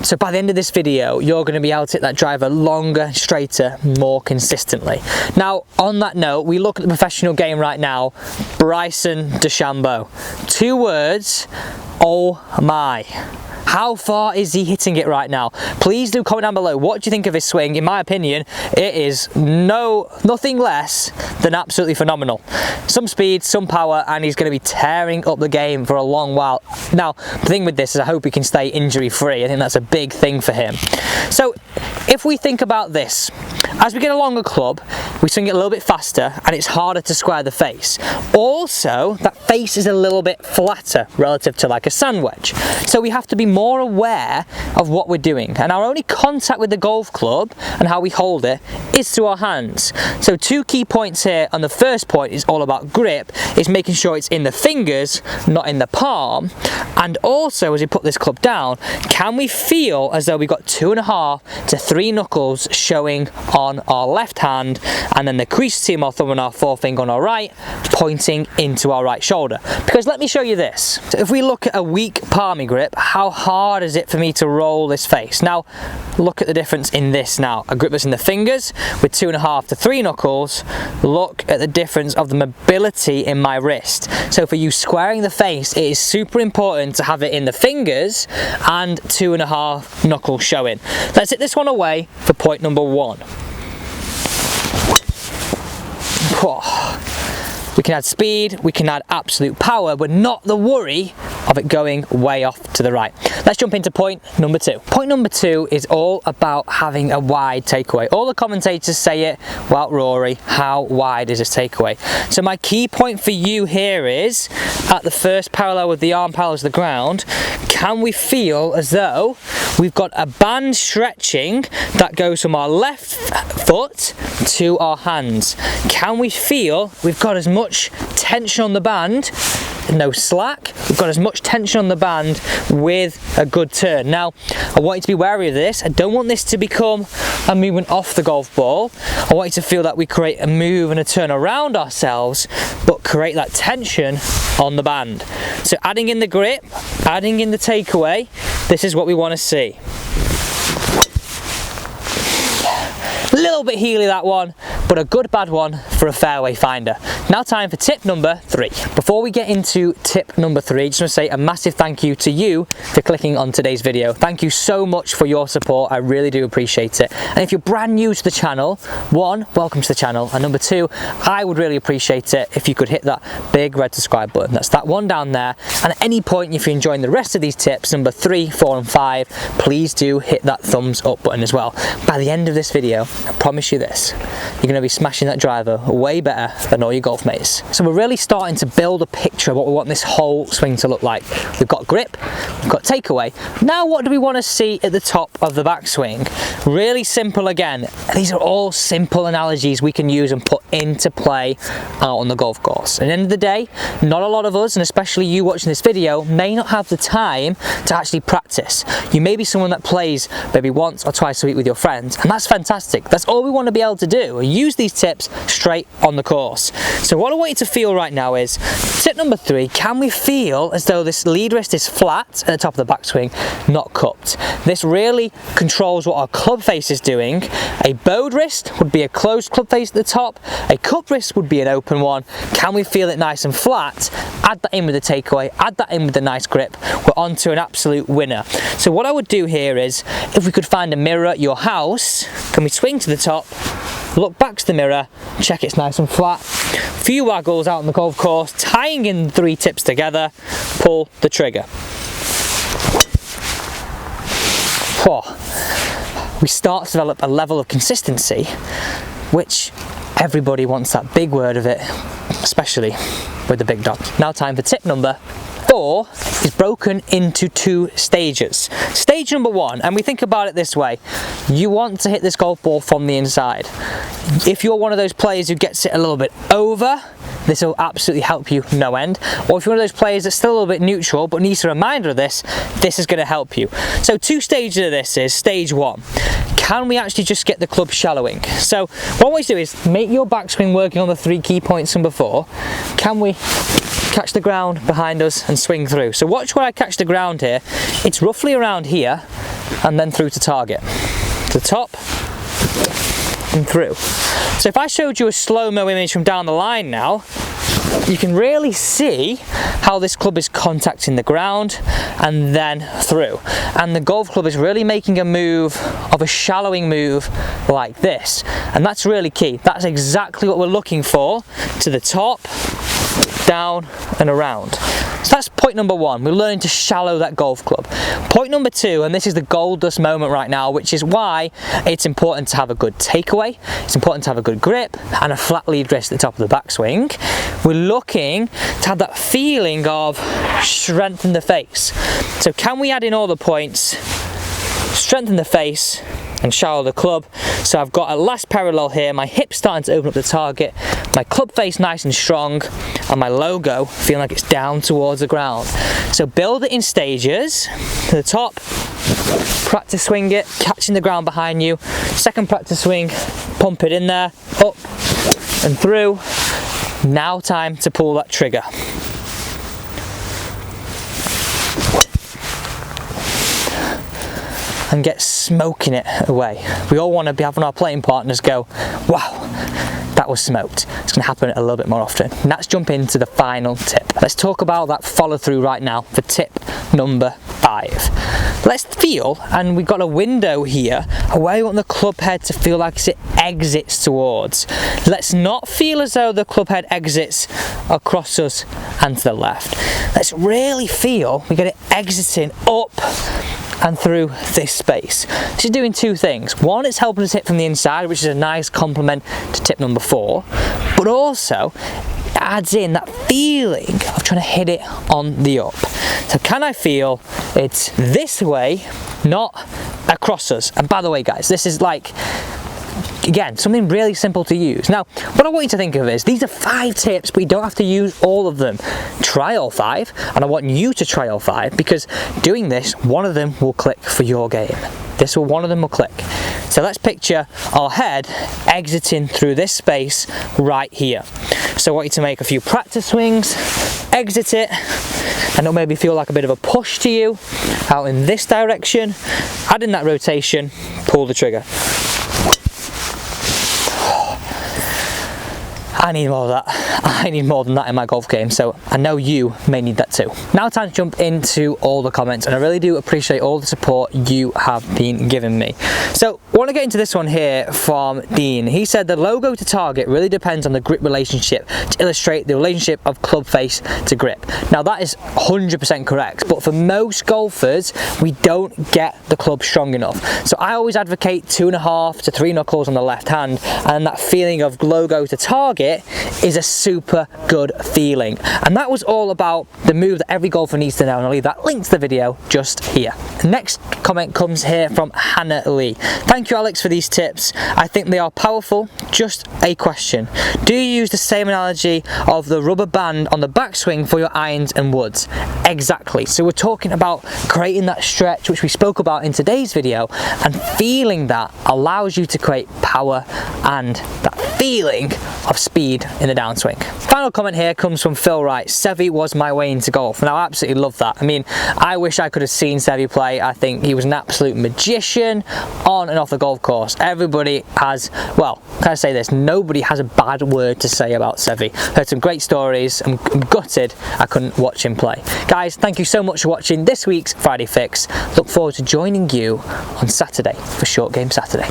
So by the end of this video, you're going to be able to hit that driver longer, straighter, more consistently. Now, on that note, we look at the professional game right now. Bryson DeChambeau. 2 words, oh my. How far is he hitting it right now? Please do comment down below. What do you think of his swing? In my opinion, it is nothing less than absolutely phenomenal. Some speed, some power, and he's going to be tearing up the game for a long while. Now, the thing with this is I hope he can stay injury free. I think that's a big thing for him. So, if we think about this, as we get a longer club, we swing it a little bit faster and it's harder to square the face. Also, that face is a little bit flatter relative to like a sand wedge. So we have to be more aware of what we're doing. And our only contact with the golf club and how we hold it is through our hands. So 2 key points here, and the first point is all about grip, is making sure it's in the fingers, not in the palm. And also, as we put this club down, can we feel as though we've got 2.5 to 3 knuckles showing on our left hand, and then the crease seam, our thumb and our forefinger on our right, pointing into our right shoulder. Because let me show you this. So if we look at a weak palmy grip, how hard is it for me to roll this face? Now, look at the difference in this now. A grip that's in the fingers with 2.5 to 3 knuckles. Look at the difference of the mobility in my wrist. So for you squaring the face, it is super important to have it in the fingers and 2.5 knuckles showing. Let's hit this one away for point number 1. We can add speed, we can add absolute power, but not the worry of it going way off to the right. Let's jump into point number 2. Point number 2 is all about having a wide takeaway. All the commentators say it, well, Rory, how wide is this takeaway? So my key point for you here is, at the first parallel with the arm parallel to the ground, can we feel as though we've got a band stretching that goes from our left foot to our hands? Can we feel we've got as much tension on the band, no slack, we've got as much tension on the band with a good turn? Now, I want you to be wary of this. I don't want this to become a movement off the golf ball. I want you to feel that we create a move and a turn around ourselves, but create that tension on the band. So adding in the grip, adding in the takeaway, this is what we want to see. A little bit heely, that one, but a good bad one for a fairway finder. Now time for tip number 3. Before we get into tip number 3, I just want to say a massive thank you to you for clicking on today's video. Thank you so much for your support. I really do appreciate it. And if you're brand new to the channel, 1, welcome to the channel, and number 2, I would really appreciate it if you could hit that big red subscribe button. That's that one down there. And at any point, if you're enjoying the rest of these tips, number 3, 4 and 5, please do hit that thumbs up button as well. By the end of this video, I promise you this, you're going to be smashing that driver way better than all your golf mates. So we're really starting to build a picture of what we want this whole swing to look like. We've got grip, we've got takeaway. Now what do we want to see at the top of the backswing? Really simple again. These are all simple analogies we can use and put into play out on the golf course. At the end of the day, not a lot of us, and especially you watching this video, may not have the time to actually practice. You may be someone that plays maybe once or twice a week with your friends, and that's fantastic. That's all we want to be able to do. Use these tips straight on the course. So what I want you to feel right now is, tip number 3, can we feel as though this lead wrist is flat at the top of the backswing, not cupped? This really controls what our club face is doing. A bowed wrist would be a closed club face at the top, a cupped wrist would be an open one. Can we feel it nice and flat? Add that in with the takeaway, add that in with the nice grip, we're on to an absolute winner. So what I would do here is, if we could find a mirror at your house, can we swing to the top, look back to the mirror, check it's nice and flat, few waggles out on the golf course, tying in 3 tips together, pull the trigger. We start to develop a level of consistency, which everybody wants that big word of it, especially with the big dog. Now time for tip number 4, is broken into 2 stages. Stage number 1, and we think about it this way, you want to hit this golf ball from the inside. If you're one of those players who gets it a little bit over, this will absolutely help you no end. Or if you're one of those players that's still a little bit neutral but needs a reminder of this, this is going to help you. So 2 stages of this is, stage 1, can we actually just get the club shallowing? So what I want you to do is make your backswing working on the 3 key points from before. Can we catch the ground behind us and swing through? So watch where I catch the ground here. It's roughly around here, and then through to target. To the top and through. So if I showed you a slow-mo image from down the line now, you can really see how this club is contacting the ground and then through. And the golf club is really making a move of a shallowing move like this. And that's really key. That's exactly what we're looking for, to the top, down and around. So that's point number one. We're learning to shallow that golf club. Point number two, and this is the gold dust moment right now, which is why it's important to have a good takeaway, it's important to have a good grip and a flat lead wrist at the top of the backswing. We're looking to have that feeling of strengthen the face. So can we add in all the points, strengthen the face and shallow the club? So I've got a last parallel here, my hips starting to open up the target, my club face nice and strong, and my logo feeling like it's down towards the ground. So build it in stages. To the top, practice swing it, catching the ground behind you. Second practice swing, pump it in there, up and through. Now time to pull that trigger. And get smoking it away. We all want to be having our playing partners go, wow, that was smoked. It's going to happen a little bit more often. And let's jump into the final tip. Let's talk about that follow through right now for tip number 5. Let's feel, and we've got a window here where we want the club head to feel like it exits towards. Let's not feel as though the club head exits across us and to the left. Let's really feel we get it exiting up and through this space. This is doing two things. One, it's helping us hit from the inside, which is a nice complement to tip number 4, but also it adds in that feeling of trying to hit it on the up. So can I feel it's this way, not across us? And by the way guys, this is like, again, something really simple to use. Now, what I want you to think of is, these are 5 tips, but you don't have to use all of them. Try all 5, and I want you to try all 5, because doing this, one of them will click for your game. One of them will click. So let's picture our head exiting through this space right here. So I want you to make a few practice swings, exit it, and it'll maybe feel like a bit of a push to you, out in this direction, add in that rotation, pull the trigger. I need more of that. I need more than that in my golf game, so I know you may need that too. Now time to jump into all the comments, and I really do appreciate all the support you have been giving me. So I want to get into this one here from Dean. He said the logo to target really depends on the grip relationship to illustrate the relationship of club face to grip. Now that is 100% correct, but for most golfers, we don't get the club strong enough. So I always advocate 2.5 to 3 knuckles on the left hand, and that feeling of logo to target is a super good feeling. And that was all about the move that every golfer needs to know, and I'll leave that link to the video just here. Next comment comes here from Hannah Lee. Thank you Alex for these tips. I think they are powerful. Just a question. Do you use the same analogy of the rubber band on the backswing for your irons and woods? Exactly. So we're talking about creating that stretch, which we spoke about in today's video, and feeling that allows you to create power and that feeling of speed in the downswing. Final comment here comes from Phil Wright. Seve was my way into golf, and I absolutely love that. I mean, I wish I could have seen Seve play. I think he was an absolute magician on and off the golf course. Everybody has, well, can I say this? Nobody has a bad word to say about Seve. Heard some great stories. I'm gutted I couldn't watch him play. Guys, thank you so much for watching this week's Friday Fix. Look forward to joining you on Saturday for Short Game Saturday.